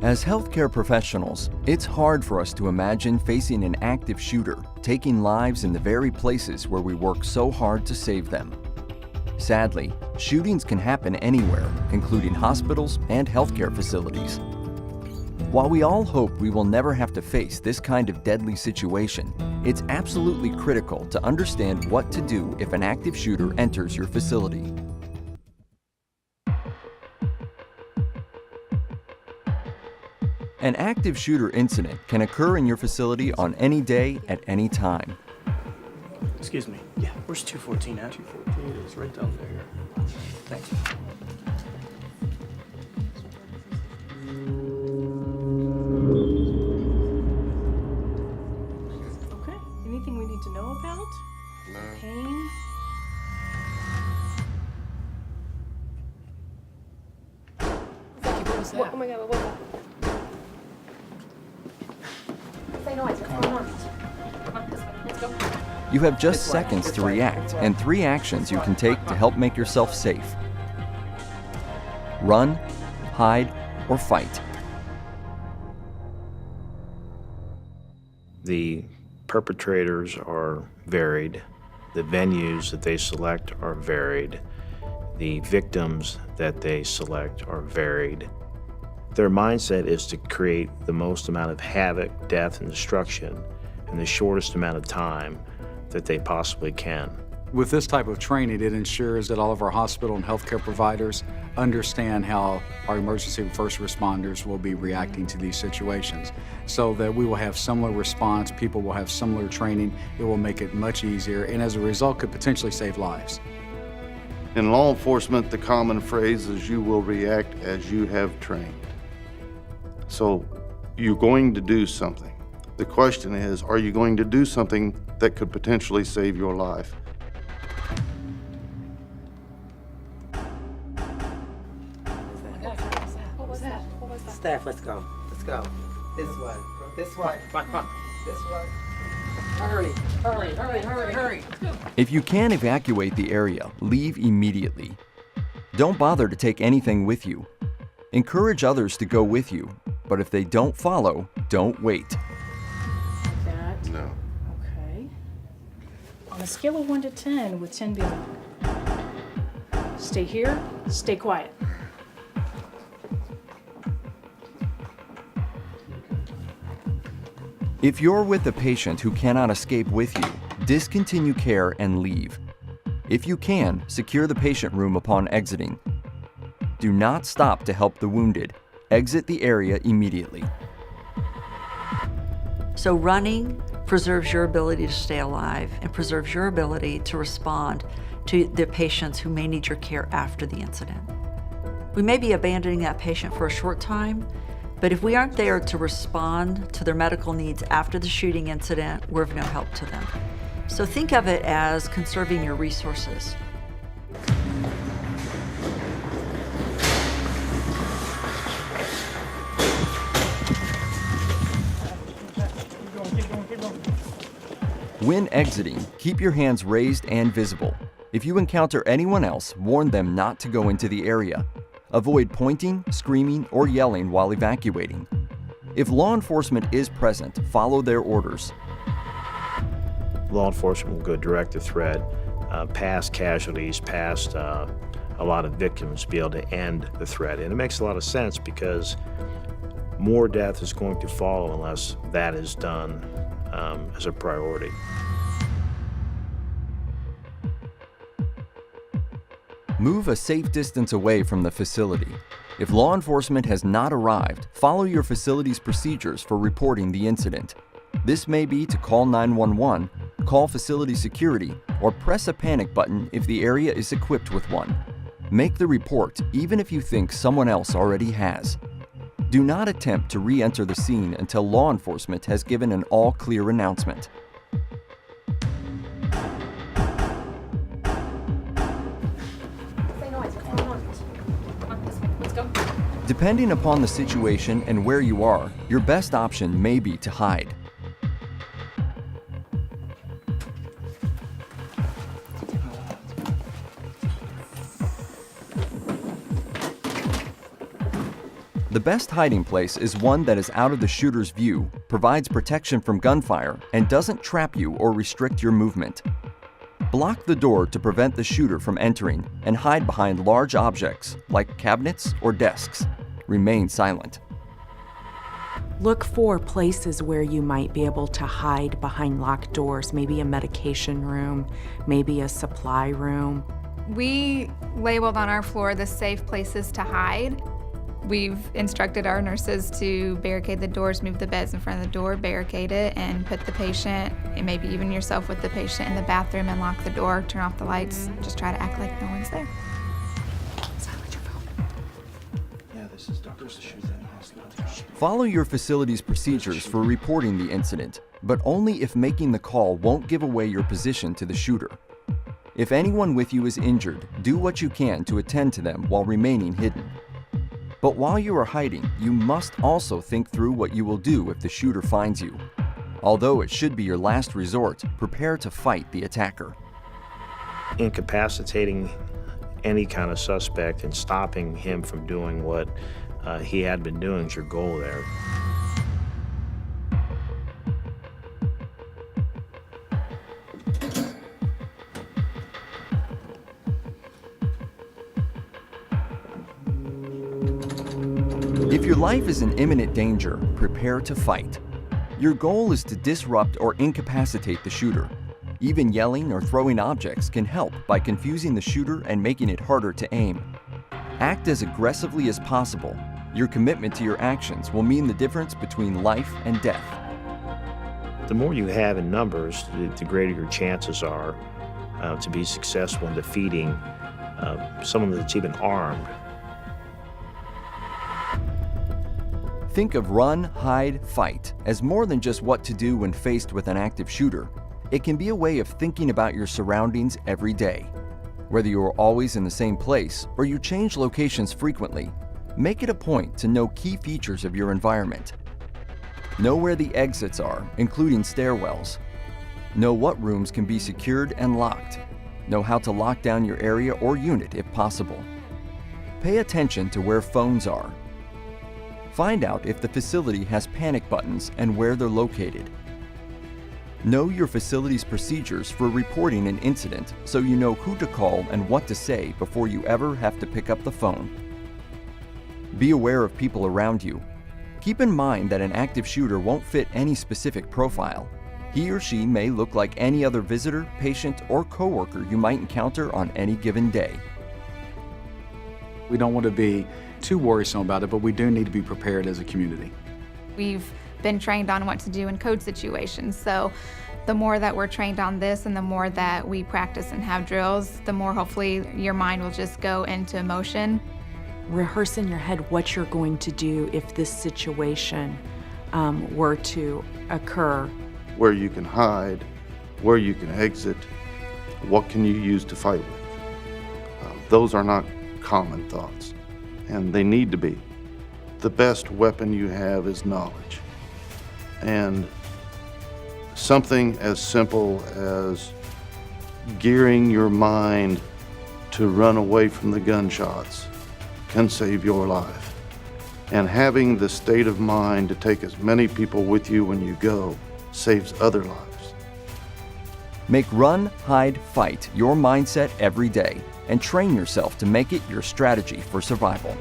As healthcare professionals, it's hard for us to imagine facing an active shooter taking lives in the very places where we work so hard to save them. Sadly, shootings can happen anywhere, including hospitals and healthcare facilities. While we all hope we will never have to face this kind of deadly situation, it's absolutely critical to understand what to do if an active shooter enters your facility. An active shooter incident can occur in your facility on any day at any time. Excuse me. Yeah, where's 214 at? 214 is right down there. Thanks. Okay. Anything we need to know about? No. Pain? What was that? Oh my God, what was that? Say noise, what's going on? Come on, this way, let's go. You have just seconds to react and 3 actions you can take to help make yourself safe. Run, hide, or fight. The perpetrators are varied. The venues that they select are varied. The victims that they select are varied. Their mindset is to create the most amount of havoc, death, and destruction in the shortest amount of time that they possibly can. With this type of training, it ensures that all of our hospital and healthcare providers understand how our emergency first responders will be reacting to these situations, so that we will have similar response, people will have similar training, it will make it much easier, and as a result could potentially save lives. In law enforcement, the common phrase is you will react as you have trained. So you're going to do something. The question is, are you going to do something that could potentially save your life? What was that? What was that? Staff, let's go. Let's go. This way. This way. Come on. This way. Hurry. Hurry. Hurry. Hurry. Hurry. If you can evacuate the area, leave immediately. Don't bother to take anything with you. Encourage others to go with you, but if they don't follow, don't wait. That. No. Okay. On a scale of 1 to 10, with 10 being stay here, stay quiet. If you're with a patient who cannot escape with you, discontinue care and leave. If you can, secure the patient room upon exiting. Do not stop to help the wounded. Exit the area immediately. So running preserves your ability to stay alive and preserves your ability to respond to the patients who may need your care after the incident. We may be abandoning that patient for a short time, but if we aren't there to respond to their medical needs after the shooting incident, we're of no help to them. So think of it as conserving your resources. When exiting, keep your hands raised and visible. If you encounter anyone else, warn them not to go into the area. Avoid pointing, screaming, or yelling while evacuating. If law enforcement is present, follow their orders. Law enforcement will go direct to threat, past casualties, past a lot of victims, to be able to end the threat. And it makes a lot of sense because more death is going to follow unless that is done as a priority. Move a safe distance away from the facility. If law enforcement has not arrived, follow your facility's procedures for reporting the incident. This may be to call 911, call facility security, or press a panic button if the area is equipped with one. Make the report even if you think someone else already has. Do not attempt to re-enter the scene until law enforcement has given an all-clear announcement. Say noise, what's going on? Come on, this way, let's go. Depending upon the situation and where you are, your best option may be to hide. The best hiding place is one that is out of the shooter's view, provides protection from gunfire, and doesn't trap you or restrict your movement. Block the door to prevent the shooter from entering and hide behind large objects like cabinets or desks. Remain silent. Look for places where you might be able to hide behind locked doors, maybe a medication room, maybe a supply room. We labeled on our floor the safe places to hide. We've instructed our nurses to barricade the doors, move the beds in front of the door, barricade it, and put the patient, and maybe even yourself with the patient, in the bathroom and lock the door, turn off the lights, just try to act like no one's there. Silence your phone. Yeah, this is doctors. Follow your facility's procedures for reporting the incident, but only if making the call won't give away your position to the shooter. If anyone with you is injured, do what you can to attend to them while remaining hidden. But while you are hiding, you must also think through what you will do if the shooter finds you. Although it should be your last resort, prepare to fight the attacker. Incapacitating any kind of suspect and stopping him from doing what he had been doing is your goal there. If your life is in imminent danger, prepare to fight. Your goal is to disrupt or incapacitate the shooter. Even yelling or throwing objects can help by confusing the shooter and making it harder to aim. Act as aggressively as possible. Your commitment to your actions will mean the difference between life and death. The more you have in numbers, the greater your chances are to be successful in defeating someone that's even armed. Think of run, hide, fight as more than just what to do when faced with an active shooter. It can be a way of thinking about your surroundings every day. Whether you are always in the same place or you change locations frequently, make it a point to know key features of your environment. Know where the exits are, including stairwells. Know what rooms can be secured and locked. Know how to lock down your area or unit if possible. Pay attention to where phones are. Find out if the facility has panic buttons and where they're located. Know your facility's procedures for reporting an incident so you know who to call and what to say before you ever have to pick up the phone. Be aware of people around you. Keep in mind that an active shooter won't fit any specific profile. He or she may look like any other visitor, patient, or coworker you might encounter on any given day. We don't want to be too worrisome about it, but we do need to be prepared as a community. We've been trained on what to do in code situations, so the more that we're trained on this and the more that we practice and have drills, the more hopefully your mind will just go into motion. Rehearse in your head what you're going to do if this situation were to occur. Where you can hide, where you can exit, what can you use to fight with. Those are not common thoughts, and they need to be. The best weapon you have is knowledge. And something as simple as gearing your mind to run away from the gunshots can save your life. And having the state of mind to take as many people with you when you go saves other lives. Make run, hide, fight your mindset every day and train yourself to make it your strategy for survival.